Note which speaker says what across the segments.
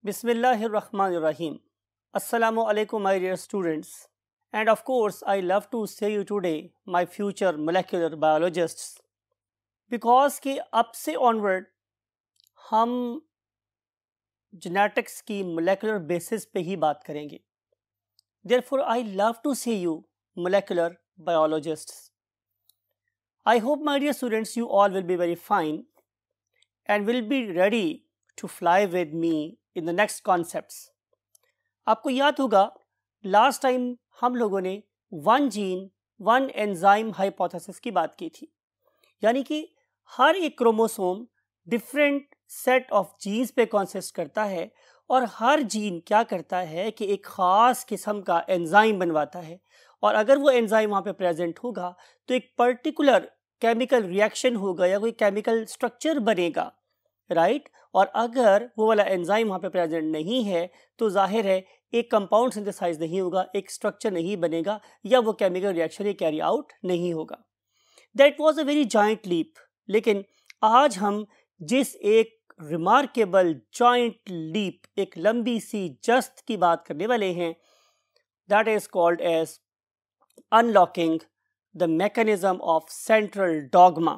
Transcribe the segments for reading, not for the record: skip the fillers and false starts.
Speaker 1: Bismillahirrahmanirrahim. Assalamu alaikum, my dear students. And of course, I love to say you today, my future molecular biologists, because कि अब से onward हम genetics की molecular basis पे ही बात करेंगे. Therefore, I love to say you molecular biologists. I hope, my dear students, you all will be very fine and will be ready to fly with me in the next concepts. आपको याद होगा last time हम लोगों ने one gene one enzyme hypothesis की बात की थी, यानी कि हर एक chromosome different set of genes पे कॉन्सिस्ट करता है और हर जीन क्या करता है कि एक ख़ास किस्म का एंजाइम बनवाता है, और अगर वो एंजाइम वहाँ पे प्रेजेंट होगा तो एक पर्टिकुलर केमिकल रिएक्शन होगा या कोई केमिकल स्ट्रक्चर बनेगा, राइट। और अगर वो वाला एंजाइम वहाँ पे प्रेजेंट नहीं है तो जाहिर है एक कंपाउंड सिंथेसाइज नहीं होगा, एक स्ट्रक्चर नहीं बनेगा या वो केमिकल रिएक्शन ही कैरी आउट नहीं होगा। That was a very giant leap. लेकिन आज हम जिस एक रिमार्केबल जाइंट लीप, एक लंबी सी जस्त की बात करने वाले हैं, that is called as unlocking the mechanism of central dogma.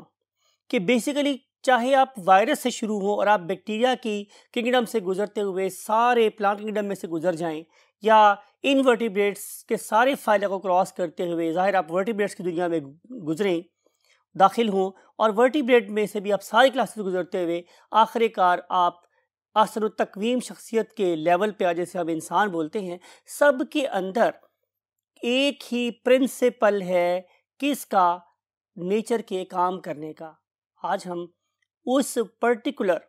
Speaker 1: कि बेसिकली चाहे आप वायरस से शुरू हो और आप बैक्टीरिया की किंगडम से गुजरते हुए सारे प्लांट किंगडम में से गुजर जाएं, या इनवर्टिब्रेट्स के सारे फाइला को क्रॉस करते हुए ज़ाहिर आप वर्टिब्रेट्स की दुनिया में गुजरें, दाखिल हों, और वर्टिब्रेट में से भी आप सारी क्लासेस से गुजरते हुए आखिरकार आप असल तकवीम शख्सियत के लेवल पे आ, जैसे हम इंसान बोलते हैं, सब के अंदर एक ही प्रिंसिपल है किसका, नेचर के काम करने का। आज हम उस पर्टिकुलर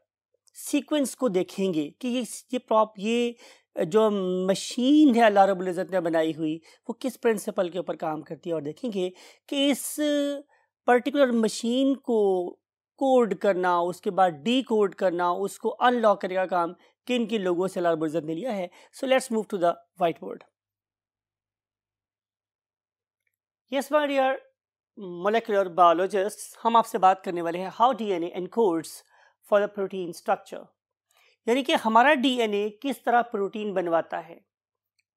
Speaker 1: सीक्वेंस को देखेंगे कि ये जो मशीन है अल्लाह रब्बुल इज़्ज़त ने बनाई हुई वो किस प्रिंसिपल के ऊपर काम करती है, और देखेंगे कि इस पर्टिकुलर मशीन को कोड करना, उसके बाद डी कोड करना, उसको अनलॉक करने का काम किन किन लोगों से अल्लाह रब्बुल इज़्ज़त ने लिया है। So let's move to the white board. Yes my dear molecular biologist, हम आपसे बात करने वाले हैं how DNA encodes for the protein structure, यानी कि हमारा डीएनए किस तरह प्रोटीन बनवाता है।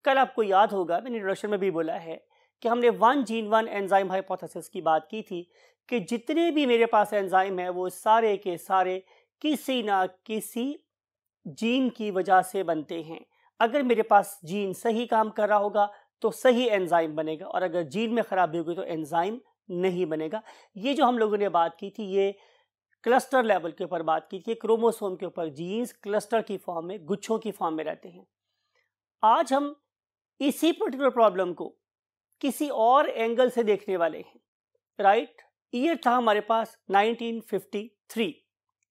Speaker 1: कल आपको याद होगा मैंने इंट्रोडक्शन में भी बोला है कि हमने one gene one enzyme hypothesis की बात की थी कि जितने भी मेरे पास एंजाइम है वो सारे के सारे किसी ना किसी जीन की वजह से बनते हैं। अगर मेरे पास जीन सही काम कर रहा होगा तो सही एंजाइम बनेगा, और अगर जीन में खराबी होगी तो एंजाइम नहीं बनेगा। ये जो हम लोगों ने बात की थी ये क्लस्टर लेवल के ऊपर बात की थी, क्रोमोसोम के ऊपर जीन्स क्लस्टर की फॉर्म में, गुच्छों की फॉर्म में रहते हैं। आज हम इसी पर्टिकुलर प्रॉब्लम को किसी और एंगल से देखने वाले हैं, राइट। ईयर था हमारे पास 1953,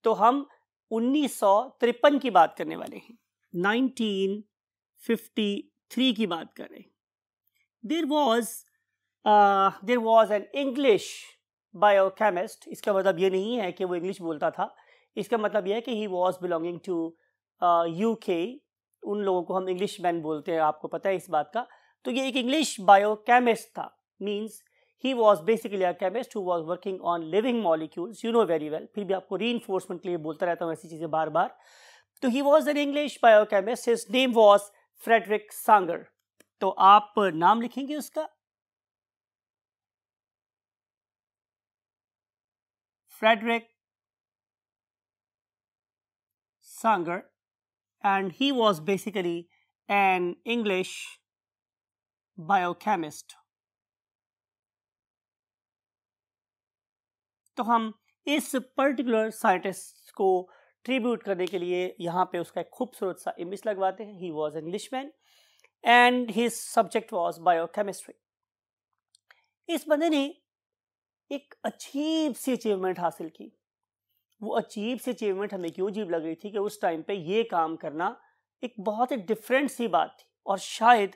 Speaker 1: तो हम 1953 की बात करने वाले हैं, 1953 की बात कर रहे हैं। There was an English biochemist। इसका मतलब ये नहीं है कि वो इंग्लिश बोलता था, इसका मतलब यह है कि he was belonging to UK। उन लोगों को हम इंग्लिश मैन बोलते हैं, आपको पता है इस बात का। तो ये एक इंग्लिश बायोकेमिस्ट था, means he was basically a chemist who was working on living molecules, you know very well। फिर भी आपको reinforcement के लिए बोलता रहता हूँ ऐसी चीज़ें बार बार। तो he was an English biochemist, his name was Frederick Sanger। तो आप नाम लिखेंगे उसका, Frederick Sanger, and he was basically an English biochemist। तो हम इस पर्टिकुलर साइंटिस्ट को ट्रिब्यूट करने के लिए यहाँ पे उसका एक खूबसूरत सा इमेज लगवाते हैं। He was an Englishman and his subject was biochemistry. इस बंदे ने एक अजीब सी अचीवमेंट हासिल की। वो अजीब सी अचीवमेंट हमें क्यों अजीब लग रही थी कि उस टाइम पे ये काम करना एक बहुत ही डिफरेंट सी बात थी, और शायद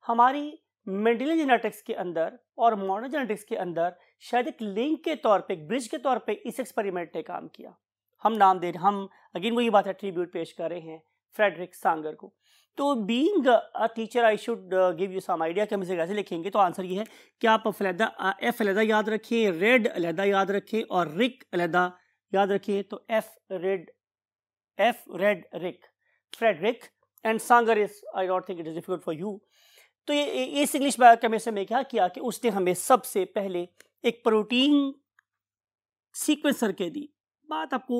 Speaker 1: हमारी मेंडेलियन जेनेटिक्स के अंदर और मॉडर्न जेनेटिक्स के अंदर शायद एक लिंक के तौर पे, एक ब्रिज के तौर पे इस एक्सपेरिमेंट ने काम किया। हम अगेन वही बात है, ट्रिब्यूट पेश कर रहे हैं फ्रेडरिक सांगर को। तो being a teacher I should give you some idea कि हम इसे कैसे लिखेंगे। तो आंसर ये है कि आप एफ अलहदा याद रखें, रेड अलहदा याद रखें और रिक अलहदा याद रखें। तो F red rick. Frederick and Sanger is, I don't think it is difficult for you. तो ये इस इंग्लिश बायोकेमिस्ट्री में क्या किया कि उसने हमें सबसे पहले एक प्रोटीन सीक्वेंसर के दी। बात आपको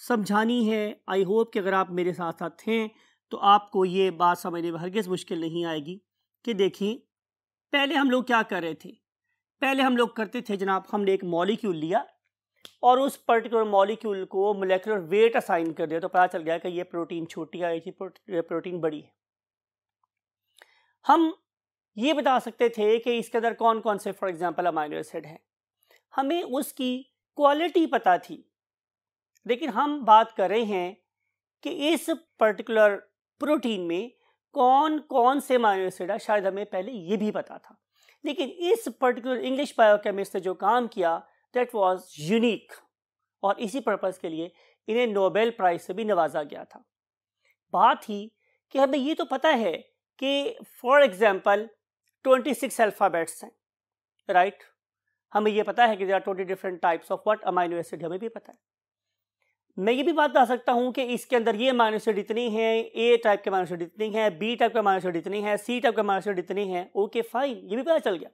Speaker 1: समझानी है, आई होप कि अगर आप मेरे साथ साथ हैं तो आपको ये बात समझने में हरगिज़ मुश्किल नहीं आएगी। कि देखिए पहले हम लोग क्या कर रहे थे, पहले हम लोग करते थे जनाब, हमने एक मॉलिक्यूल लिया और उस पर्टिकुलर मॉलिक्यूल को मोलेकुलर वेट असाइन कर दिया, तो पता चल गया कि ये प्रोटीन छोटी है, ये प्रोटीन बड़ी है। हम ये बता सकते थे कि इसके अंदर कौन कौन से फॉर एग्जांपल अमाइनो एसिड हैं, हमें उसकी क्वालिटी पता थी। लेकिन हम बात कर रहे हैं कि इस पर्टिकुलर प्रोटीन में कौन कौन से अमाइनो एसिड है, शायद हमें पहले ये भी पता था। लेकिन इस पर्टिकुलर इंग्लिश बायोकेमिस्ट ने जो काम किया दैट वाज यूनिक, और इसी पर्पस के लिए इन्हें नोबेल प्राइज से भी नवाजा गया था। बात ही कि हमें ये तो पता है कि फॉर एग्जांपल 26 अल्फ़ाबेट्स हैं, राइट। हमें ये पता है कि there are 20 different types of what amino acid, हमें भी पता है। मैं ये भी बात बता सकता हूँ कि इसके अंदर ये अमाइनो एसिड इतनी हैं, ए टाइप के अमाइनो एसिड इतनी हैं, बी टाइप के अमाइनो एसिड इतनी हैं, सी टाइप के अमाइनो एसिड इतनी हैं। ओके फाइन, ये भी पता चल गया।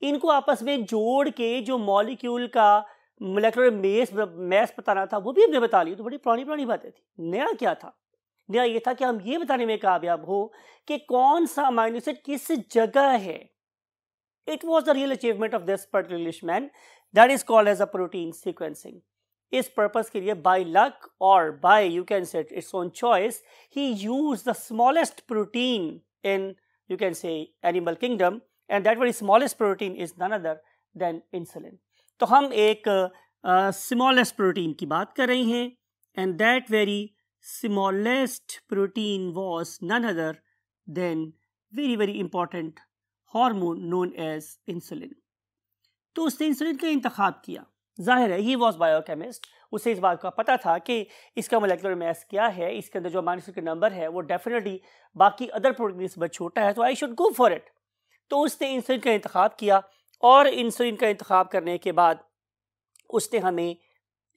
Speaker 1: इनको आपस में जोड़ के जो मॉलिक्यूल का मोलेकुलर मैस बताना था वो भी हमने बता लिया। तो बड़ी पुरानी बातें थी। नया क्या था? नया ये था कि हम ये बताने में कामयाब हो कि कौन सा अमाइनो एसिड किस जगह है। It was the real achievement of this particular Englishman, that is called as a protein sequencing. इस पर्पस के लिए बाय लक और by you can say its own choice he used the smallest protein in you can say animal kingdom, and that very smallest protein is none other than insulin. तो हम एक smallest protein की बात कर रहे हैं, and that very smallest protein was none other than very important hormone known as insulin. तो उसने इंसुलिन का इंतखाब किया। जाहिर है ही वॉज बायोकेमिस्ट, उसे इस बात का पता था कि इसका मोलेकुलर मैस क्या है, इसके अंदर जो अमाइनो एसिड का नंबर है वो डेफिनेटली बाकी अदर प्रोटीन से बहुत छोटा है, तो I should go for it. तो उसने इंसुलिन का इंतखाब किया, और इंसुलिन का इंतखाब करने के बाद उसने हमें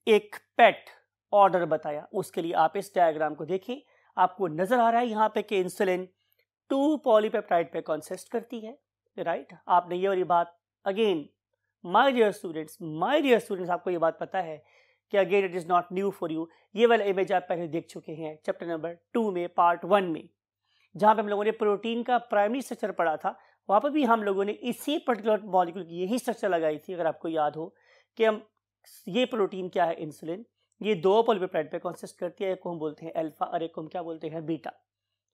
Speaker 1: एक पेट ऑर्डर बताया। उसके लिए आप इस डायग्राम को देखें, आपको नजर आ रहा है यहाँ पे कि इंसुलिन 2 पॉलीपेप्टाइड पे कंसिस्ट करती है, राइट। आपने ये वाली बात अगेन माय डियर स्टूडेंट्स आपको ये बात पता है कि again it is not new for you. ये वाला इमेज आप पहले देख चुके हैं चैप्टर नंबर 2 में पार्ट 1 में, जहाँ पे हम लोगों ने प्रोटीन का प्राइमरी स्ट्रक्चर पढ़ा था। वहाँ पर भी हम लोगों ने इसी पर्टिकुलर मॉलिक्यूल की यही स्ट्रक्चर लगाई थी, अगर आपको याद हो कि हम ये प्रोटीन क्या है इंसुलिन, ये 2 पॉलीपेप्टाइड पे कंसिस्ट करती है, एक को हम बोलते हैं अल्फा और एक को हम क्या बोलते हैं बीटा,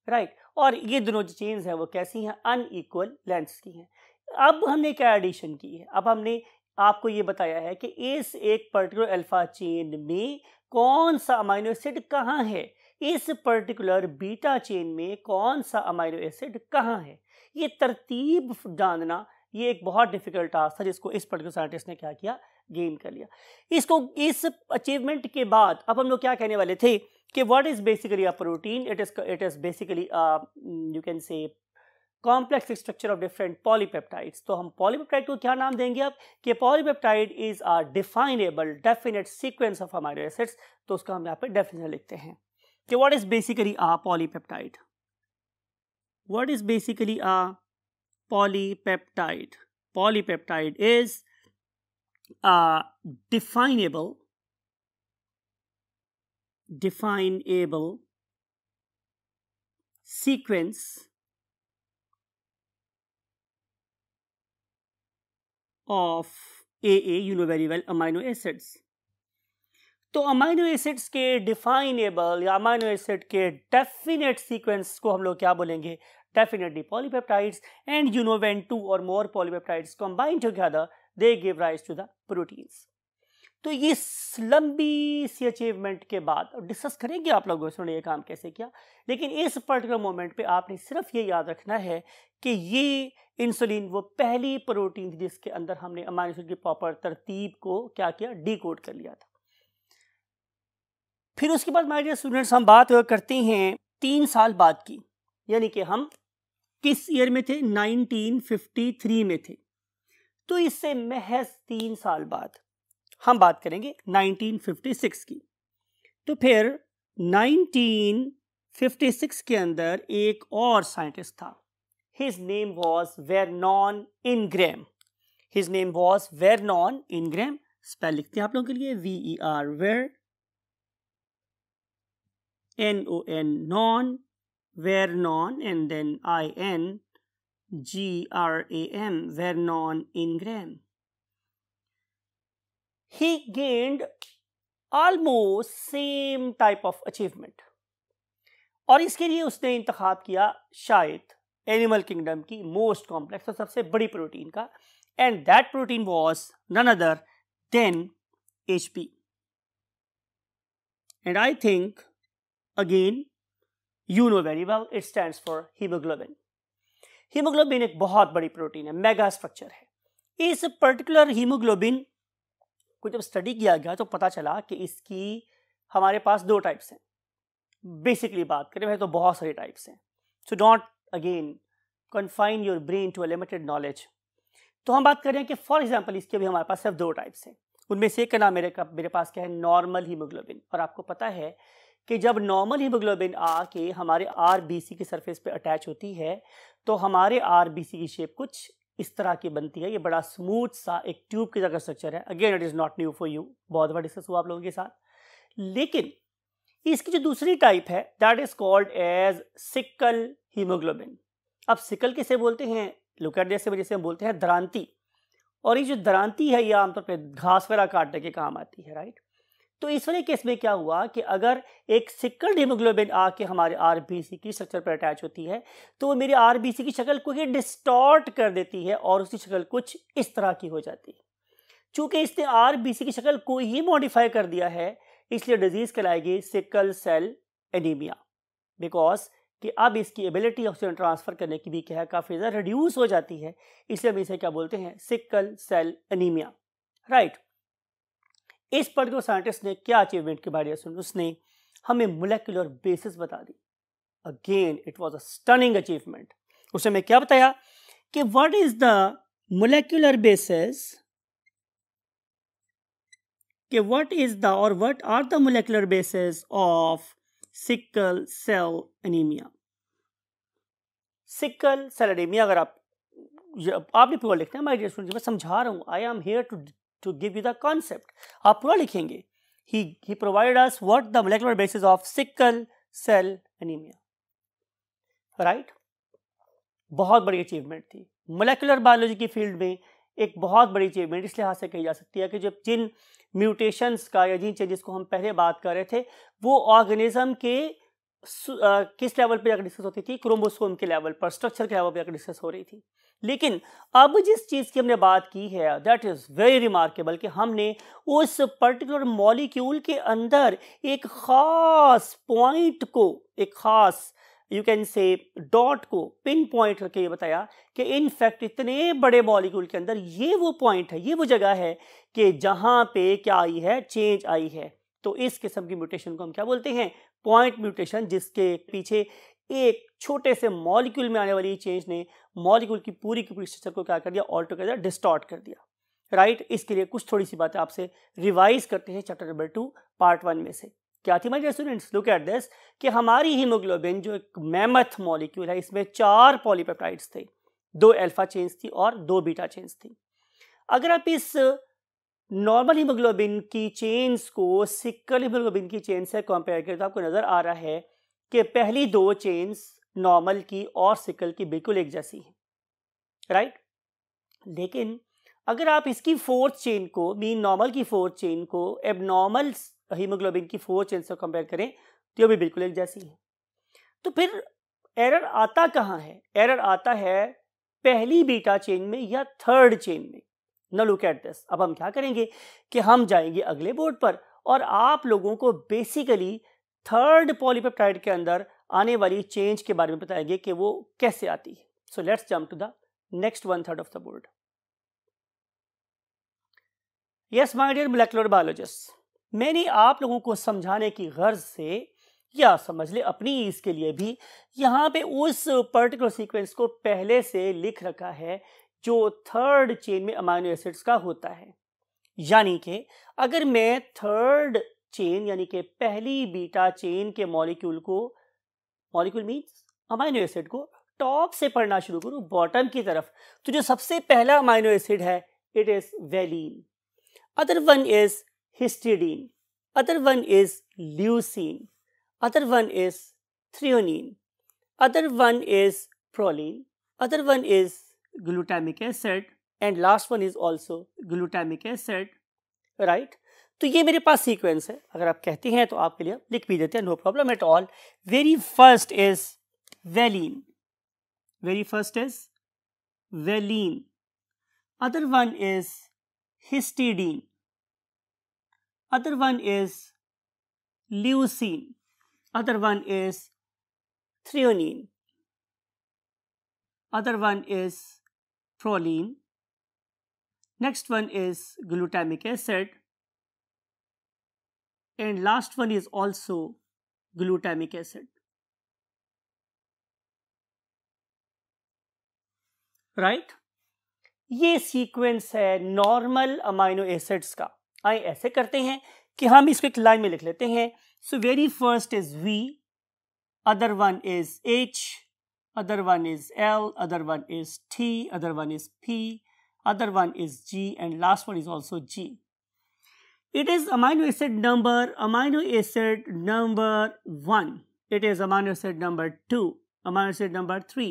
Speaker 1: राइट। और ये दोनों जो चेन्स हैं वो कैसी हैं, अनइक्वल लेंथ्स की हैं। अब हमने क्या एडिशन की है, अब हमने आपको ये बताया है कि इस एक पर्टिकुलर अल्फा चेन में कौन सा अमाइनो एसिड कहाँ है, इस पर्टिकुलर बीटा चेन में कौन सा अमाइनो एसिड कहाँ है। ये तरतीब जानना ये एक बहुत डिफिकल्ट टास्क था, जिसको इस पर्टिकुलर साइंटिस्ट ने क्या किया, गेन कर लिया। इसको इस अचीवमेंट के बाद अब हम लोग क्या कहने वाले थे कि what is basically a protein, it is basically you can से complex structure of different polypeptides. तो हम पॉलीपेप्टाइड को क्या नाम देंगे अब कि polypeptide is a definable definite sequence of amino acids. तो उसका हम यहाँ पे डेफिनेशन लिखते हैं कि what is basically a polypeptide. What is basically a polypeptide? Polypeptide is a definable sequence of you know very well amino acids. तो amino acids के डिफाइनेबल या अमाइनो एसिड के डेफिनेट सीक्वेंस को हम लोग क्या बोलेंगे, definitely polypeptides. And you know when 2 or more polypeptides combine together they give rise to the proteins. तो इस लंबी सी अचीवमेंट के बाद डिस्कस करेंगे आप लोगों से ये काम कैसे किया, लेकिन इस पर्टिकुलर मोमेंट पे आपने सिर्फ ये याद रखना है कि ये इंसुलिन वो पहली प्रोटीन थी जिसके अंदर हमने अमाइनो एसिड की प्रॉपर तरतीब को क्या किया, डीकोड कर लिया था। फिर उसके बाद माय डियर स्टूडेंट्स हम बात करते हैं 3 साल बाद की, यानी कि हम किस ईयर में थे, 1953 में थे। तो इससे महज 3 साल बाद हम बात करेंगे 1956 की। तो फिर 1956 56 के अंदर एक और साइंटिस्ट था. His name was Vernon Ingram. His name was Vernon Ingram. Spell लिखते हैं आप लोगों के लिए VER Ver NON non Vernon and then INGRAM Vernon Ingram. He gained almost same type of achievement. और इसके लिए उसने इंतखाब किया शायद एनिमल किंगडम की मोस्ट कॉम्प्लेक्स और सबसे बड़ी प्रोटीन का, and that protein was none other than HP. And I think again you know very well it stands for haemoglobin. Haemoglobin एक बहुत बड़ी प्रोटीन है, मेगा स्ट्रक्चर है. इस पर्टिकुलर हीमोग्लोबिन को जब स्टडी किया गया तो पता चला कि इसकी हमारे पास दो टाइप्स हैं. बेसिकली बात करें वह तो बहुत सारी टाइप्स हैं, so don't again confine your brain to a limited knowledge. तो हम बात कर रहे हैं कि फॉर एग्जांपल इसके भी हमारे पास सिर्फ दो टाइप्स हैं. उनमें से एक का नाम मेरे पास क्या है, नॉर्मल हीमोग्लोबिन. और आपको पता है कि जब नॉर्मल हीमोग्लोबिन आके हमारे RBC की सरफेस पे अटैच होती है तो हमारे RBC की शेप कुछ इस तरह की बनती है. ये बड़ा स्मूथ सा एक ट्यूब की तरह स्ट्रक्चर है. Again it is not new for you, बहुत बार डिस्कस हुआ आप लोगों के साथ. लेकिन इसकी जो दूसरी टाइप है that is called as sickle haemoglobin. अब सिकल किसे बोलते हैं, लुकेट से जैसे हम बोलते हैं दरांती. और ये जो दरांती है ये आमतौर पर घास वगैरह काटने के काम आती है, राइट. तो इस वाले केस में क्या हुआ कि अगर एक सिकल हीमोग्लोबिन आके हमारे RBC की स्ट्रक्चर पर अटैच होती है तो वो मेरी RBC की शक्ल को ही डिस्टॉर्ट कर देती है और उसकी शक्ल कुछ इस तरह की हो जाती है. चूंकि इसने RBC की शक्ल को ही मॉडिफाई कर दिया है इसलिए डिजीज कहलाएगी सिकल सेल एनीमिया. बिकॉज कि अब इसकी एबिलिटी ऑक्सीजन ट्रांसफर करने की भी क्या है काफी ज्यादा रिड्यूस हो जाती है, इसलिए हम इसे क्या बोलते हैं, सिकल सेल एनीमिया, राइट. इस पर्टिकुलर साइंटिस्ट ने क्या अचीवमेंट के बारे में सुना, उसने हमें मोलेकुलर बेसिस बता दी. Again it was a stunning achievement. उसने हमें क्या बताया कि what is the molecular basis, कि व्हाट इज द और what are the molecular basis of sickle cell anaemia. Sickle cell anaemia अगर आपने पूरा लिखना है माय डियर स्टूडेंट्स, मैं समझा रहा हूं, I am here to give you the concept. आप पूरा लिखेंगे. he provided us what the molecular basis of sickle cell anemia, right. बहुत बड़ी अचीवमेंट थी मोलेकुलर बायोलॉजी की फील्ड में. एक बहुत बड़ी अचीवमेंट इस लिहाज से कही जा सकती है कि जब जिन म्यूटेशंस का या जिन चेंजेस को हम पहले बात कर रहे थे वो ऑर्गेनिज्म के किस लेवल पे डिस्कस होती थी, क्रोमोसोम के लेवल पर, स्ट्रक्चर के लेवल पे डिस्कस हो रही थी. लेकिन अब जिस चीज की हमने बात की है दैट इज वेरी रिमार्केबल कि हमने उस पर्टिकुलर मॉलिक्यूल के अंदर एक खास पॉइंट को, एक खास यू कैन से डॉट को पिन पॉइंट करके ये बताया कि इनफैक्ट इतने बड़े मॉलिक्यूल के अंदर ये वो पॉइंट है, ये वो जगह है कि जहां पे क्या आई है, चेंज आई है. तो इस किस्म की म्यूटेशन को हम क्या बोलते हैं, पॉइंट म्यूटेशन, जिसके पीछे एक छोटे से मॉलिक्यूल में आने वाली चेंज ने मॉलिक्यूल की पूरी स्ट्रक्चर को क्या कर दिया, ऑल टुगेदर डिस्टॉर्ट कर दिया, राइट. इसके लिए कुछ थोड़ी सी बातें आपसे रिवाइज करते हैं चैप्टर नंबर 2 पार्ट 1 में से. क्या थी my dear students, look at this कि हमारी हीमोग्लोबिन जो एक मैमथ मॉलिक्यूल है इसमें 4 पॉलीपेप्टाइड्स थे, 2 अल्फा चेन्स थी और 2 बीटा चेन्स थी. अगर आप इस नॉर्मल हीमोग्लोबिन की चेन्स को सिकल हीमोग्लोबिन की चेन से कंपेयर करें तो आपको नजर आ रहा है कि पहली 2 चेन्स नॉर्मल की और सिकल की बिल्कुल एक जैसी हैं, राइट. लेकिन अगर आप इसकी 4th चेन को, मीन नॉर्मल की 4th चेन को एबनॉर्मल हीमोग्लोबिन की 4 चेन से कंपेयर करें तो ये भी बिल्कुल एक जैसी है. तो फिर एरर आता कहाँ है, एरर आता है पहली बीटा चेन में या 3rd चेन में. Now look at this. अब हम क्या करेंगे कि हम जाएंगे अगले बोर्ड पर और आप लोगों को बेसिकली 3rd पॉलीपेप्टाइड के अंदर आने वाली चेंज के बारे में बताएंगे कि वो कैसे आती है. So let's jump to the next 1/3 of the board. Yes my dear molecular biologist, मैंने आप लोगों को समझाने की गर्ज से या समझ ले अपनी इसके लिए भी यहाँ पे उस पर्टिकुलर सीक्वेंस को पहले से लिख रखा है जो 3rd चेन में अमाइनो एसिड्स का होता है. यानी कि अगर मैं 3rd चेन यानी कि पहली बीटा चेन के मॉलिक्यूल को मॉलिक्यूल मीन्स अमाइनो एसिड को टॉप से पढ़ना शुरू करूं बॉटम की तरफ, तो जो सबसे पहला अमाइनो एसिड है it is valine, other one is histidine, other one is leucine, other one is threonine, other one is proline, other one is glutamic acid and last one is also glutamic acid, right. तो ये मेरे पास sequence है, अगर आप कहते हैं तो आपके लिए लिख भी देते हैं, no problem at all. Very first is valine, very first is valine, other one is histidine, other one is leucine, other one is threonine, other one is proline, next one is glutamic acid, and last one is also glutamic acid, right. ये sequence है normal amino acids का। आइए ऐसे करते हैं कि हम इसको एक लाइन में लिख लेते हैं। So very first is V, other one is H, other one is L, other one is T, other one is P, other one is G and last one is also G. It is amino acid number 1, it is amino acid number 2, amino acid number 3,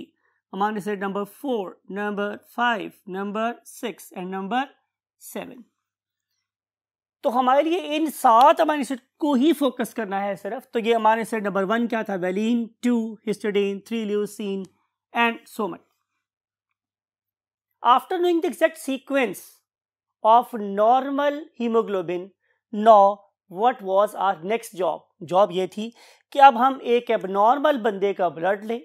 Speaker 1: amino acid number 4, number 5, number 6 and number 7। तो हमारे लिए इन 7 amino acid को ही focus करना है सिर्फ। तो ये amino acid number 1 क्या था? Valine, 2 histidine, 3 leucine and so much. After knowing the exact sequence of normal haemoglobin, now what was our next job ये थी कि अब हम एक एबनॉर्मल बंदे का ब्लड लें,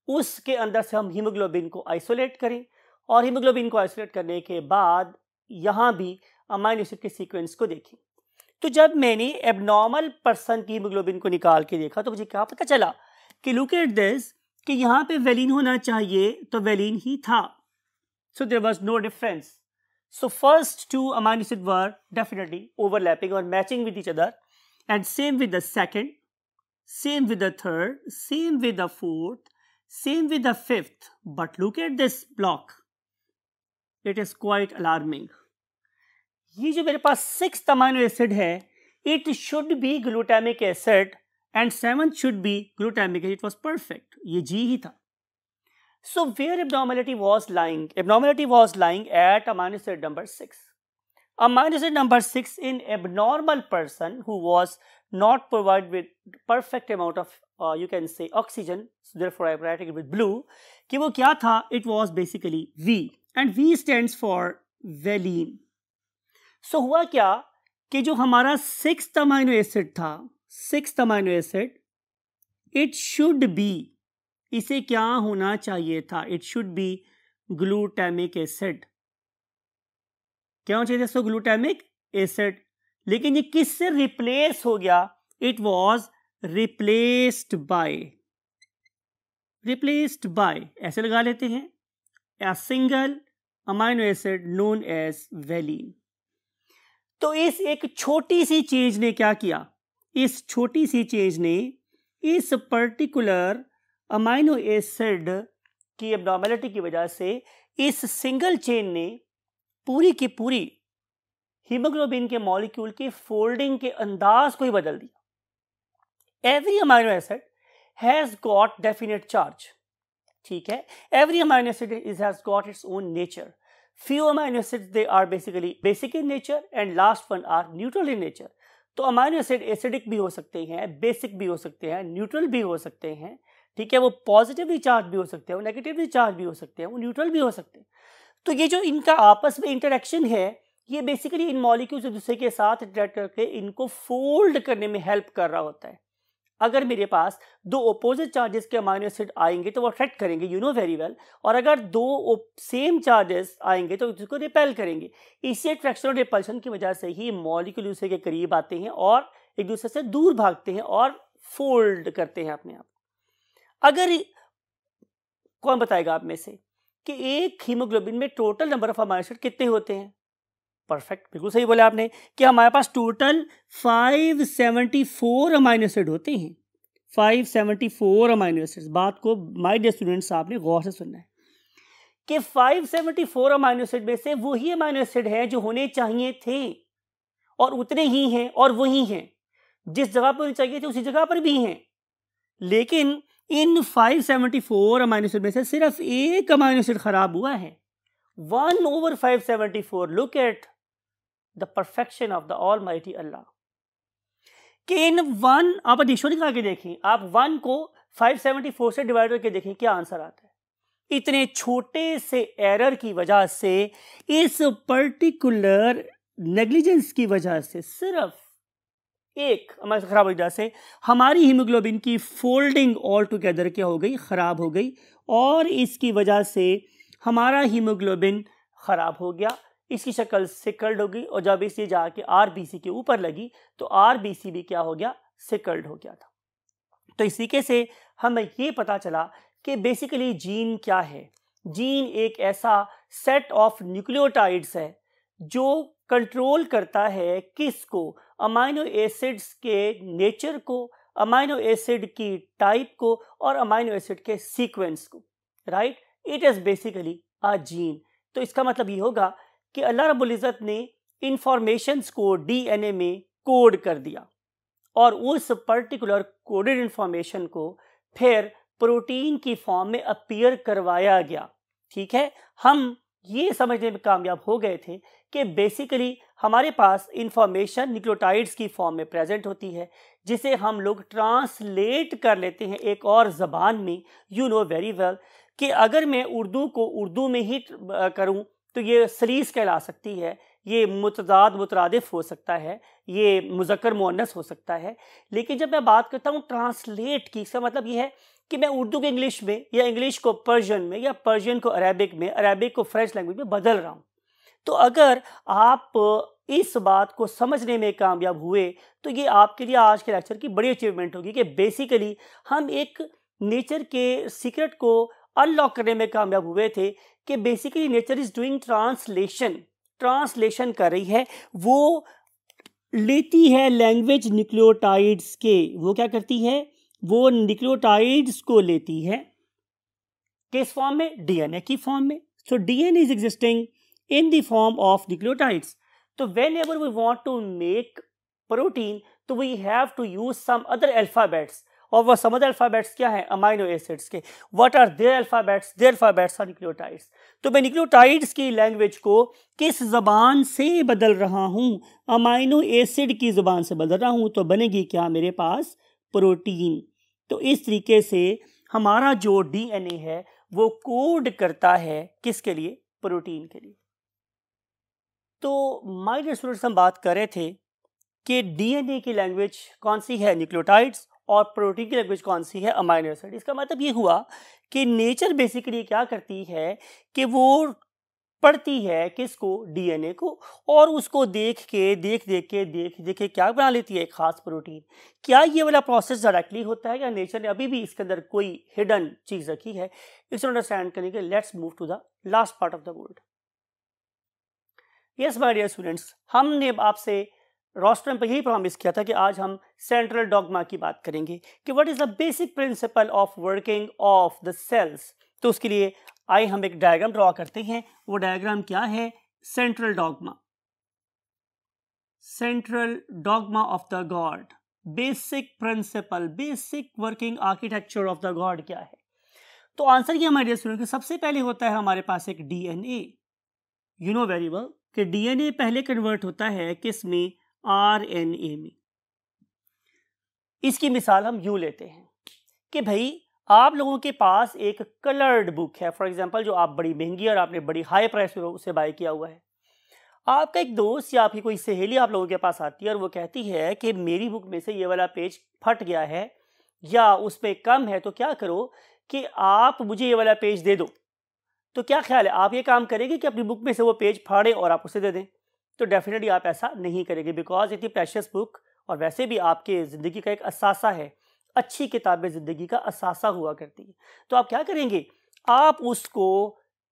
Speaker 1: उसके अंदर से हम हीमोग्लोबिन को आइसोलेट करें और हीमोग्लोबिन को आइसोलेट करने के बाद यहाँ भी अमाइनो एसिड के सीक्वेंस को देखें। तो जब मैंने एबनॉर्मल पर्सन की हीमोग्लोबिन को निकाल के देखा तो मुझे क्या पता चला कि लुक एट दिस कि यहाँ पे वेलिन होना चाहिए तो वेलिन ही था। So there was no difference. So first 2 amino acids were definitely overlapping or matching with each other, and same with the second, same with the third, same with the fourth, same with the fifth. But look at this block, it is quite alarming. ये जो मेरे पास 6th amino acid है, it should be glutamic acid and 7th should be glutamic acid. It was perfect. ये G ही था। So where abnormality was lying? Abnormality was lying at amino acid number 6. Amino acid number 6 in abnormal person who was not provided with perfect amount of you can say oxygen. So therefore I am writing it with blue. कि वो क्या था? It was basically V, and V stands for valine. So हुआ क्या कि जो हमारा 6th amino acid था, 6th amino acid, it should be, इसे क्या होना चाहिए था? It should be glutamic acid. क्या होना चाहिए था इसको? Glutamic acid. लेकिन ये किससे रिप्लेस हो गया? इट वॉज रिप्लेस्ड बाय ऐसे लगा लेते हैं, a single amino acid known as valine। तो इस एक छोटी सी चीज ने क्या किया? इस छोटी सी चीज ने इस पर्टिकुलर अमाइनो एसिड की एबनॉर्मेलिटी की वजह से इस सिंगल चेन ने पूरी की पूरी हीमोग्लोबिन के मॉलिक्यूल की फोल्डिंग के अंदाज को ही बदल दिया। Every amino acid has got definite charge, ठीक है। Every amino acid has got its own nature. Few amino acids they are basically basic in nature and last one are neutral in nature. तो amino acid acidic भी हो सकते हैं, basic भी हो सकते हैं, न्यूट्रल भी हो सकते हैं, ठीक है। वो पॉजिटिवली चार्ज भी हो सकते हैं, वो नेगेटिवली चार्ज भी हो सकते हैं, वो न्यूट्रल भी हो सकते हैं। तो ये जो इनका आपस में इंटरेक्शन है, ये बेसिकली इन मॉलिक्यूल्स एक दूसरे के साथ इंटरेक्ट करके इनको फोल्ड करने में हेल्प कर रहा होता है। अगर मेरे पास 2 अपोजिट चार्जेस के अमाइनो एसिड आएंगे तो वो अट्रैक्ट करेंगे, यू नो वेरी वेल। और अगर 2 सेम चार्जेस आएंगे तो उसको रिपेल करेंगे। इसी अट्रैक्शन और रिपल्शन की वजह से ही मॉलिक्यूल दूसरे के करीब आते हैं और एक दूसरे से दूर भागते हैं और फोल्ड करते हैं अपने आप। अगर कौन बताएगा आप में से कि एक हीमोग्लोबिन में total number of amino acid कितने होते हैं? परफेक्ट, बिल्कुल सही बोला आपने कि हमारे पास टोटल 574 अमाइनो एसिड होते हैं। 574 अमाइनो एसिड्स। बात को माय डियर स्टूडेंट्स आपने गौर से सुनना है कि 574 अमाइनो एसिड में से वही अमाइनो एसिड है जो होने चाहिए थे और उतने ही हैं और वही हैं, जिस जगह पर होने चाहिए थे उसी जगह पर भी हैं। लेकिन इन 574 अमाइनो एसिड में से सिर्फ एक अमाइनो एसिड खराब हुआ है, 1/574। Look at the perfection of the almighty Allah कि इन 1, आप एडिशन करके देखें, आप 1 को 574 से डिवाइड करके देखें क्या आंसर आता है। इतने छोटे से एरर की वजह से, इस पर्टिकुलर नेग्लिजेंस की वजह से, सिर्फ एक अमाइनो एसिड खराब हो वजह से हमारी हीमोग्लोबिन की फोल्डिंग ऑल टुगेदर क्या हो गई, खराब हो गई, और इसकी वजह से हमारा हीमोग्लोबिन खराब हो गया, इसकी शक्ल सिकल्ड हो गई, और जब इसे जाके आरबीसी के ऊपर लगी तो आरबीसी भी क्या हो गया, सिकल्ड हो गया था। तो इस तरीके से हमें ये पता चला कि बेसिकली जीन क्या है। जीन एक ऐसा सेट ऑफ न्यूक्लियोटाइड्स है जो कंट्रोल करता है किसको, अमाइनो एसिड्स के नेचर को, अमाइनो एसिड की टाइप को, और अमाइनो एसिड के सीक्वेंस को, right. It is basically a gene. तो इसका मतलब ये होगा कि अल्लाह रब्बुल इज़्ज़त ने इंफॉर्मेशंस को डीएनए में कोड कर दिया और उस पर्टिकुलर कोडेड इंफॉर्मेशन को फिर प्रोटीन की फॉर्म में अपीयर करवाया गया। ठीक है, हम ये समझने में कामयाब हो गए थे कि बेसिकली हमारे पास इंफॉर्मेशन न्यूक्लियोटाइड्स की फॉर्म में प्रेजेंट होती है, जिसे हम लोग ट्रांसलेट कर लेते हैं एक और ज़बान में। यू नो वेरी वेल कि अगर मैं उर्दू को उर्दू में ही करूं तो ये सलीस कहला सकती है, ये मुतदाद मुतरादिफ हो सकता है, ये मुज़क्कर मुअन्नस हो सकता है। लेकिन जब मैं बात करता हूँ ट्रांसलेट की, इसका मतलब ये है कि मैं उर्दू को इंग्लिश में, या इंग्लिश को पर्शियन में, या पर्शियन को अरेबिक में, अरेबिक को फ्रेंच लैंग्वेज में बदल रहा हूँ। तो अगर आप इस बात को समझने में कामयाब हुए तो ये आपके लिए आज के लेक्चर की बड़ी अचीवमेंट होगी कि बेसिकली हम एक नेचर के सीक्रेट को अनलॉक करने में कामयाब हुए थे कि basically nature is doing translation कर रही है। वो लेती है लैंग्वेज न्यूक्लियोटाइड्स के, वो क्या करती है, वो न्यूक्लियोटाइड्स को लेती है किस फॉर्म में, डीएनए की फॉर्म में। So DNA is existing in the form of nucleotides. So whenever we want to make protein, तो we have to use some other alphabets, और वो some other alphabets क्या है, अमाइनो एसिड्स के। What are their alphabets? Their alphabets are nucleotides. तो मैं nucleotides की language को किस जबान से बदल रहा हूँ, अमाइनो एसिड की जबान से बदल रहा हूँ, तो बनेगी क्या मेरे पास, प्रोटीन। तो इस तरीके से हमारा जो डीएनए है वो कोड करता है किसके लिए, प्रोटीन के लिए। तो माय डियर स्टूडेंट्स, हम बात कर रहे थे कि डीएनए की लैंग्वेज कौन सी है, न्यूक्लियोटाइड्स, और प्रोटीन की लैंग्वेज कौन सी है, अमाइनो एसिड। इसका मतलब ये हुआ कि नेचर बेसिकली क्या करती है कि वो पढ़ती है किसको, डीएनए को, और उसको देख के क्या बना लेती है, एक खास प्रोटीन। क्या ये वाला प्रोसेस डायरेक्टली होता है या नेचर ने अभी भी इसके अंदर कोई हिडन चीज रखी है, इसे अंडरस्टैंड करने के let's move to the last part of the world. Yes my dear students, हमने आपसे रोस्टर पर यही प्रॉमिस किया था कि आज हम सेंट्रल डॉगमा की बात करेंगे कि what is the basic principle of working of the cells. तो उसके लिए आइए हम एक डायग्राम ड्रॉ करते हैं। वो डायग्राम क्या है, central dogma, central dogma of the God, basic principle, basic working architecture of the God क्या है। तो आंसर ये हमारे डियर स्टूडेंट, सबसे पहले होता है हमारे पास एक DNA. You know very well कि डीएनए पहले कन्वर्ट होता है किस में, आरएनए में। इसकी मिसाल हम यूं लेते हैं कि भाई आप लोगों के पास एक कलर्ड बुक है, फॉर एग्जांपल, जो आप बड़ी महंगी और आपने बड़ी हाई प्राइस पे उसे बाय किया हुआ है। आपका एक दोस्त या आपकी कोई सहेली आप लोगों के पास आती है और वो कहती है कि मेरी बुक में से ये वाला पेज फट गया है या उसमें कम है, तो क्या करो कि आप मुझे ये वाला पेज दे दो। तो क्या ख्याल है, आप ये काम करेंगे कि अपनी बुक में से वो पेज फाड़ें और आप उसे दे दें? तो डेफिनेटली आप ऐसा नहीं करेंगे, बिकॉज इतनी प्रेशियस बुक और वैसे भी आपके ज़िंदगी का एक असासा है, अच्छी किताबें ज़िंदगी का असासा हुआ करती है। तो आप क्या करेंगे, आप उसको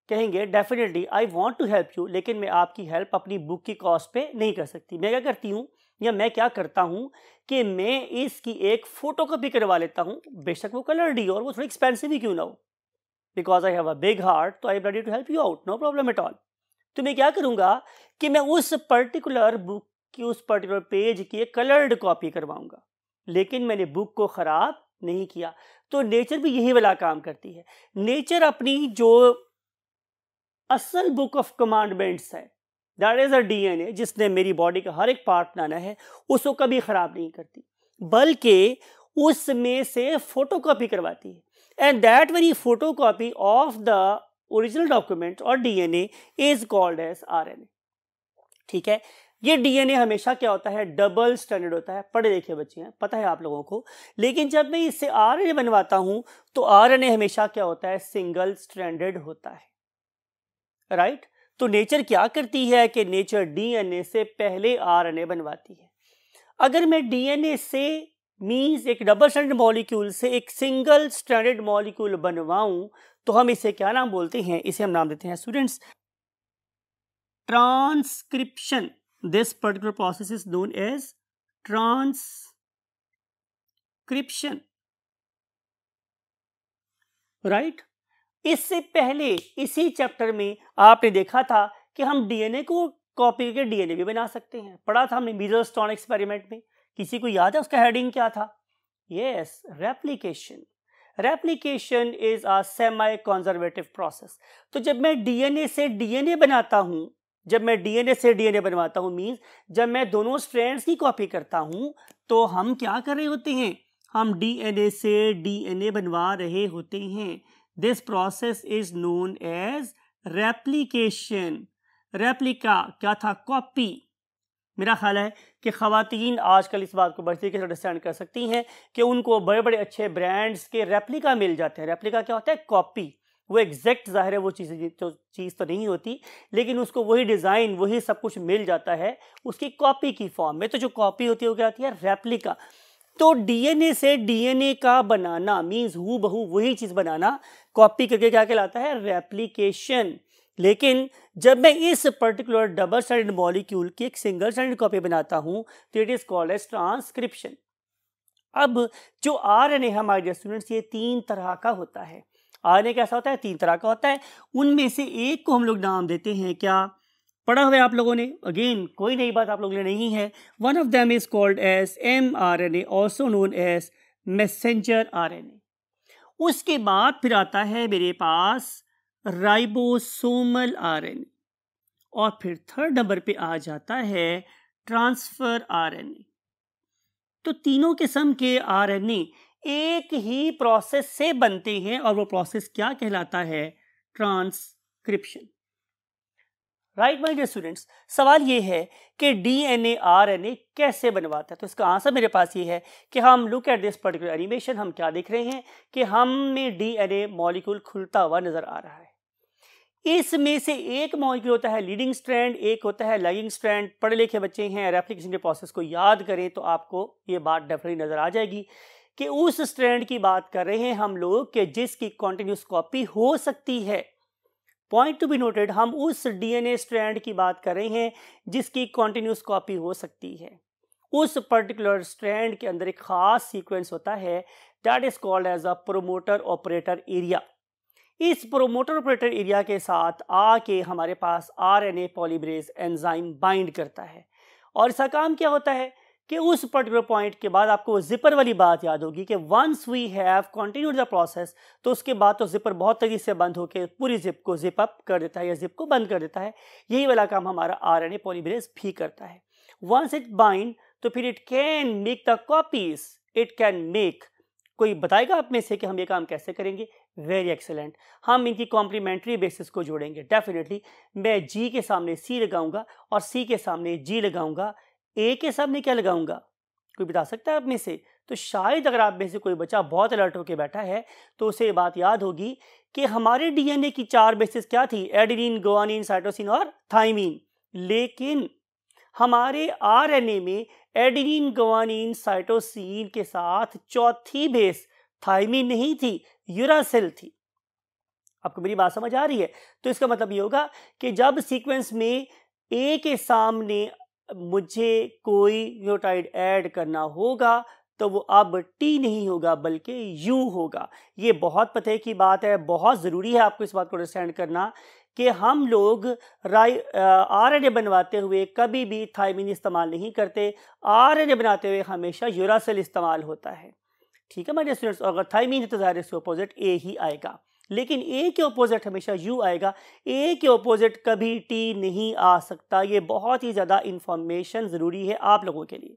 Speaker 1: कहेंगे definitely I want to help you, लेकिन मैं आपकी हेल्प अपनी बुक की कॉस्ट पे नहीं कर सकती। मैं क्या करती हूँ या मैं क्या करता हूं कि मैं इसकी एक फोटोकॉपी करवा लेता हूं, बेशक वो कलर्ड ही और वो थोड़ी एक्सपेंसिव ही क्यों ना हो, because I have a big heart, तो I am ready to help you out, no problem at all. तो मैं क्या करूंगा कि मैं उस पर्टिकुलर बुक की, उस पर्टिकुलर पेज की एक कलर्ड कॉपी करवाऊंगा, लेकिन मैंने बुक को खराब नहीं किया। तो नेचर भी यही वाला काम करती है। नेचर अपनी जो असल बुक ऑफ कमांडमेंट्स है, दैट इज अ डीएनए, जिसने मेरी बॉडी का हर एक पार्ट बनाना है, उसको कभी खराब नहीं करती, बल्कि उसमें से फोटोकॉपी करवाती है। And that very photocopy of the original document और DNA is called as RNA. ठीक है, ये डीएनए हमेशा क्या होता है, डबल स्टैंडर्ड होता है। पढ़े लिखे बच्चे हैं, पता है आप लोगों को। लेकिन जब मैं इससे आरएनए बनवाता हूं तो आरएनए हमेशा क्या होता है, सिंगल स्ट्रैंडेड होता है, राइट। तो नेचर क्या करती है कि नेचर डीएनए से पहले आरएनए बनवाती है। अगर मैं डीएनए से मींस एक डबल स्टैंडर्ड मॉलिक्यूल से एक सिंगल स्टैंडर्ड मॉलिक्यूल बनवाऊं तो हम इसे क्या नाम बोलते हैं, इसे हम नाम देते हैं students transcription. This particular process is known as transcription, right. इससे पहले इसी चैप्टर में आपने देखा था कि हम डीएनए को कॉपी करके डीएनए भी बना सकते हैं। पढ़ा था हमने मीजलस्टोन एक्सपेरिमेंट में, किसी को याद है उसका हेडिंग क्या था? Yes, replication. Replication is a semi conservative process. तो जब मैं डीएनए से डीएनए बनाता हूं, जब मैं डीएनए से डीएनए बनवाता हूं मींस जब मैं दोनों स्ट्रैंड्स की कॉपी करता हूं, तो हम क्या कर रहे होते हैं, हम डीएनए से डीएनए बनवा रहे होते हैं। This process is known as replication. Replica क्या था, कॉपी। मेरा ख्याल है कि ख़वातीन आजकल इस बात को बढ़ती तरीके से अंडरस्टैंड कर सकती हैं कि उनको बड़े बड़े अच्छे ब्रांड्स के रेप्लिका मिल जाते हैं। रेप्लिका क्या होता है, कॉपी। वो एग्जैक्ट ज़ाहिर है वो चीज़ तो नहीं होती, लेकिन उसको वही डिज़ाइन वही सब कुछ मिल जाता है उसकी कॉपी की फॉर्म में। तो जो कॉपी होती है वो क्या होती है, रेप्लिका। तो डीएनए से डीएनए का बनाना मींस हूबहू वही चीज़ बनाना, कॉपी करके क्या कहलाता है, रेप्लिकेशन। लेकिन जब मैं इस पर्टिकुलर डबल स्टैंडर्ड मॉलिक्यूल की एक सिंगल स्टैंडर्ड कॉपी बनाता हूं तो it is called as transcription. अब जो आरएनए हमारे डियर स्टूडेंट्स, ये 3 तरह का होता है। आरएनए कैसा होता है, 3 तरह का होता है। उनमें से एक को हम लोग नाम देते हैं, क्या पढ़ा हुआ है आप लोगों ने? अगेन कोई नई बात आप लोगों ने नहीं है। One of them is called as mRNA, also known as messenger RNA. उसके बाद फिर आता है मेरे पास राइबोसोमल आरएनए, और फिर थर्ड नंबर पे आ जाता है ट्रांसफर आरएनए। तो तीनों किस्म के आरएनए एक ही प्रोसेस से बनते हैं और वो प्रोसेस क्या कहलाता है, transcription. Right my dear students, सवाल ये है कि डीएनए आरएनए कैसे बनवाता है। तो इसका आंसर मेरे पास ये है कि हम look at this particular animation, हम क्या देख रहे हैं कि हमें डीएनए मॉलिक्यूल खुलता हुआ नजर आ रहा है। इसमें से एक मॉलिक्यूल होता है लीडिंग स्ट्रैंड, एक होता है लैगिंग स्ट्रैंड। पढ़े लिखे बच्चे हैं, रेप्लिकेशन के प्रोसेस को याद करें तो आपको ये बात डेफिनेटली नजर आ जाएगी कि उस स्ट्रैंड की बात कर रहे हैं हम लोग कि जिसकी कॉन्टिन्यूस कॉपी हो सकती है। पॉइंट टू बी नोटेड, हम उस डीएनए स्ट्रैंड की बात कर रहे हैं जिसकी कॉन्टिन्यूस कॉपी हो सकती है। उस पर्टिकुलर स्ट्रैंड के अंदर एक खास सीक्वेंस होता है, that is called as a promoter operator area. इस प्रोमोटर ऑपरेटर एरिया के साथ आके हमारे पास आरएनए पॉलीमरेज एंजाइम बाइंड करता है। और इसका काम क्या होता है कि उस पर्टिकुलर पॉइंट के बाद आपको जिपर वाली बात याद होगी कि once we have continued the process, तो उसके बाद तो जिपर बहुत तेजी से बंद होकर पूरी जिप को जिप अप कर देता है या जिप को बंद कर देता है। यही वाला काम हमारा आरएनए पॉलीमरेज भी करता है। वंस इट बाइंड तो फिर it can make the copies, it can make. कोई बताएगा आप में से कि हम ये काम कैसे करेंगे? वेरी एक्सेलेंट, हम इनकी कॉम्प्लीमेंट्री बेसिस को जोड़ेंगे। डेफिनेटली मैं जी के सामने सी लगाऊंगा और सी के सामने जी लगाऊंगा, ए के सामने क्या लगाऊंगा? कोई बता सकता है आप में से? तो शायद अगर आप में से कोई बच्चा बहुत अलर्ट होकर बैठा है तो उसे ये बात याद होगी कि हमारे डीएनए की 4 बेसिस क्या थी, एडेनिन, गुआनिन, साइटोसिन और थाइमिन। लेकिन हमारे आरएनए में एडेनिन, गुआनिन, साइटोसिन के साथ चौथी बेस थाइमिन नहीं थी, यूरासिल थी। आपको मेरी बात समझ आ रही है? तो इसका मतलब ये होगा कि जब सीक्वेंस में ए के सामने मुझे कोई न्यूक्लियोटाइड ऐड करना होगा तो वो अब टी नहीं होगा बल्कि यू होगा। ये बहुत पते की बात है, बहुत ज़रूरी है आपको इस बात को अंडरस्टैंड करना कि हम लोग आरएनए बनवाते हुए कभी भी थायमिन इस्तेमाल नहीं करते। आरएनए बनाते हुए हमेशा यूरासिल इस्तेमाल होता है। ठीक है मेरे स्टूडेंट्स, अगर थायमिन है तो ज़ाहिर इसके अपोजिट ए ही आएगा, लेकिन ए के अपोजिट हमेशा यू आएगा। ए के अपोजिट कभी टी नहीं आ सकता। ये बहुत ही ज़्यादा इंफॉर्मेशन ज़रूरी है आप लोगों के लिए,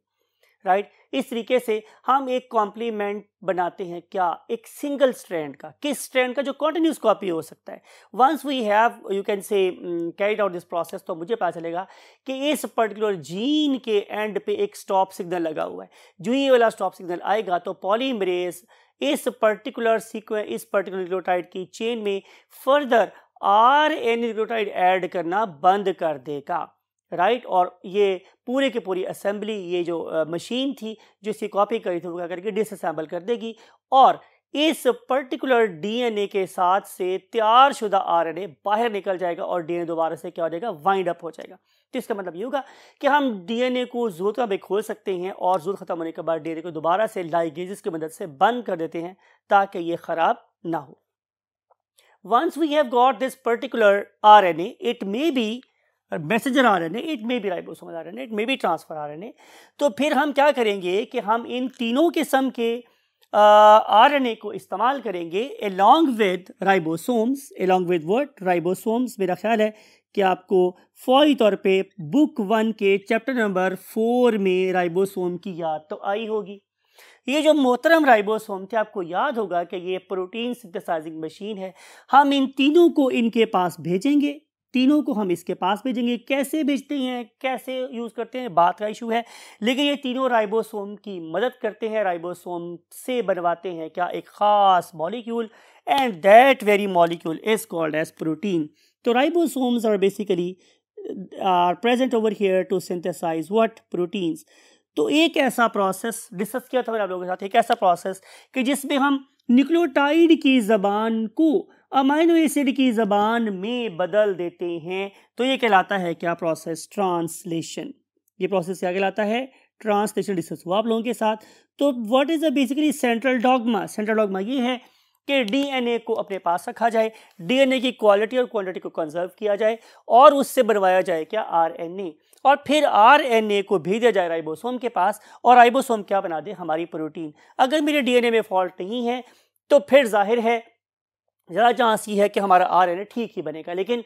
Speaker 1: राइट। इस तरीके से हम एक कॉम्प्लीमेंट बनाते हैं, क्या, एक सिंगल स्ट्रैंड का। किस स्ट्रैंड का? जो कॉन्टिन्यूस कॉपी हो सकता है। Once we have you can say carried out this process, तो मुझे पता चलेगा कि इस पर्टिकुलर जीन के एंड पे एक स्टॉप सिग्नल लगा हुआ है। जो ये वाला स्टॉप सिग्नल आएगा तो पॉलीमरेज इस पर्टिकुलर न्यूक्लियोटाइड की चेन में फर्दर आरएनए न्यूक्लियोटाइड ऐड करना बंद कर देगा, राइट। और ये पूरे की पूरी असेंबली, ये जो मशीन थी जो इसकी कॉपी करी थी, वो क्या करके डिसअसेंबल कर देगी और इस पर्टिकुलर डीएनए के साथ से तैयार शुदा आरएनए बाहर निकल जाएगा और डीएनए दोबारा से क्या हो जाएगा, वाइंड अप हो जाएगा। तो इसका मतलब ये होगा कि हम डीएनए को ज़रूरत में खोल सकते हैं और ज़रूरत खत्म होने के बाद डीएनए को दोबारा से लाइगेज की मदद से बंद कर देते हैं ताकि ये ख़राब ना हो। Once we have got this particular RNA, it may be messenger RNA, it may be ribosomal RNA, it may be transfer RNA। तो फिर हम क्या करेंगे कि हम इन तीनों किस्म के RNA को इस्तेमाल करेंगे along with ribosomes. along with what? Ribosomes. मेरा ख्याल है कि आपको फौरी तौर पे बुक 1 के चैप्टर नंबर 4 में राइबोसोम की याद तो आई होगी। ये जो मोहतरम राइबोसोम थे, आपको याद होगा कि ये प्रोटीन सिंथेसाइजिंग मशीन है। हम इन तीनों को इनके पास भेजेंगे, तीनों को हम इसके पास भेजेंगे। कैसे भेजते हैं, कैसे यूज़ करते हैं, बात का इशू है, लेकिन ये तीनों राइबोसोम की मदद करते हैं। राइबोसोम से बनवाते हैं क्या, एक ख़ास molecule, and that very molecule is called as protein. तो ribosomes are basically are present over here to synthesise what, proteins. तो एक ऐसा प्रोसेस डिस्कस किया था मैंने आप लोगों के साथ, एक ऐसा प्रोसेस कि जिसमें हम न्यूक्लियोटाइड की ज़बान को अमाइनो एसिड की ज़बान में बदल देते हैं। तो ये कहलाता है क्या, प्रोसेस, ट्रांसलेशन। ये प्रोसेस क्या कहलाता है, ट्रांसलेशन। डिस्कस हुआ आप लोगों के साथ। तो what is the basically central dogma? Central dogma ये है कि डीएनए को अपने पास रखा जाए, डीएनए की क्वालिटी और क्वांटिटी को कंजर्व किया जाए और उससे बनवाया जाए क्या, आरएनए। और फिर आरएनए को भेजा जाए राइबोसोम के पास और राइबोसोम क्या बना दे, हमारी प्रोटीन। अगर मेरे डीएनए में फॉल्ट नहीं है तो फिर जाहिर है ज़रा चांस ये है कि हमारा आरएनए ठीक ही बनेगा, लेकिन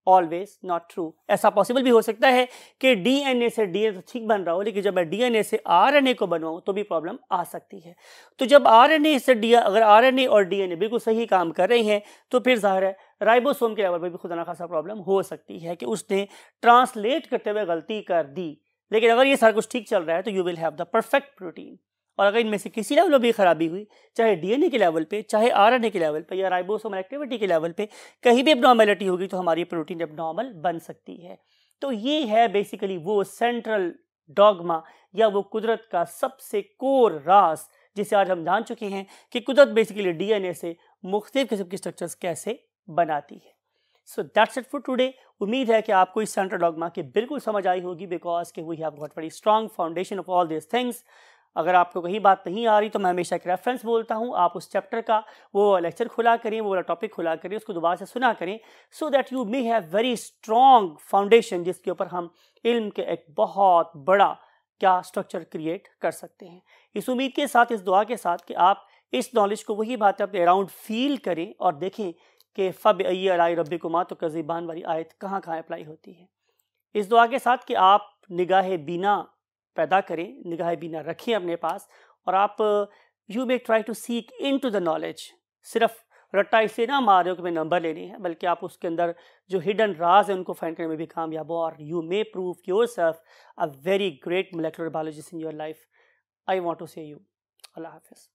Speaker 1: ऑलवेज नॉट ट्रू। ऐसा पॉसिबल भी हो सकता है कि डीएनए से डीएनए तो ठीक बन रहा हो, लेकिन जब मैं डीएनए से आरएनए को बनवाऊं तो भी प्रॉब्लम आ सकती है। तो जब आरएनए से अगर आरएनए और डीएनए बिल्कुल सही काम कर रहे हैं तो फिर जाहिर है राइबोसोम के लेवल पर भी खुदा ना खासा प्रॉब्लम हो सकती है कि उसने ट्रांसलेट करते हुए गलती कर दी। लेकिन अगर ये सारा कुछ ठीक चल रहा है तो you will have the perfect protein. और अगर इनमें से किसी लेवल पर भी खराबी हुई, चाहे डीएनए के लेवल पे, चाहे आरएनए के लेवल पे या राइबोसोमल एक्टिविटी के लेवल पे कहीं भी एब्नॉर्मेलिटी होगी तो हमारी प्रोटीन एब्नॉर्मल बन सकती है। तो ये है बेसिकली वो सेंट्रल डॉगमा या वो कुदरत का सबसे कोर राज जिसे आज हम जान चुके हैं कि कुदरत बेसिकली डीएनए से मुख्तलिफ किस्म की स्ट्रक्चर्स कैसे बनाती है। So that's it for today. उम्मीद है कि आपको इस सेंट्रल डॉगमा की बिल्कुल समझ आई होगी, बिकॉज कि we have got very strong foundation of all this things. अगर आपको कहीं बात नहीं आ रही तो मैं हमेशा एक रेफरेंस बोलता हूँ, आप उस चैप्टर का वो लेक्चर खुला करें, वो वाला टॉपिक खुला करें, उसको दोबारा से सुना करें, so that you may have very strong foundation जिसके ऊपर हम इल्म के एक बहुत बड़ा क्या स्ट्रक्चर क्रिएट कर सकते हैं। इस उम्मीद के साथ, इस दुआ के साथ कि आप इस नॉलेज को वही बातें अपने अराउंड फील करें और देखें कि फ़ब अय्यी अलाई रब्बिकुमा तो कज़िबान वाली आयत कहाँ कहाँ अप्लाई होती है। इस दुआ के साथ कि आप निगाह बीना पैदा करें, निगाह बीना रखें अपने पास, और आप you may try to seek into the knowledge. सिर्फ रट्टा इसलिए ना मार रहे हो कि मैं नंबर लेने हैं, बल्कि आप उसके अंदर जो हिडन राज है उनको फाइंड करने में भी कामयाब हो, और you may prove yourself a very great molecular biologist in your life. I want to say you अल्लाह हाफिज़।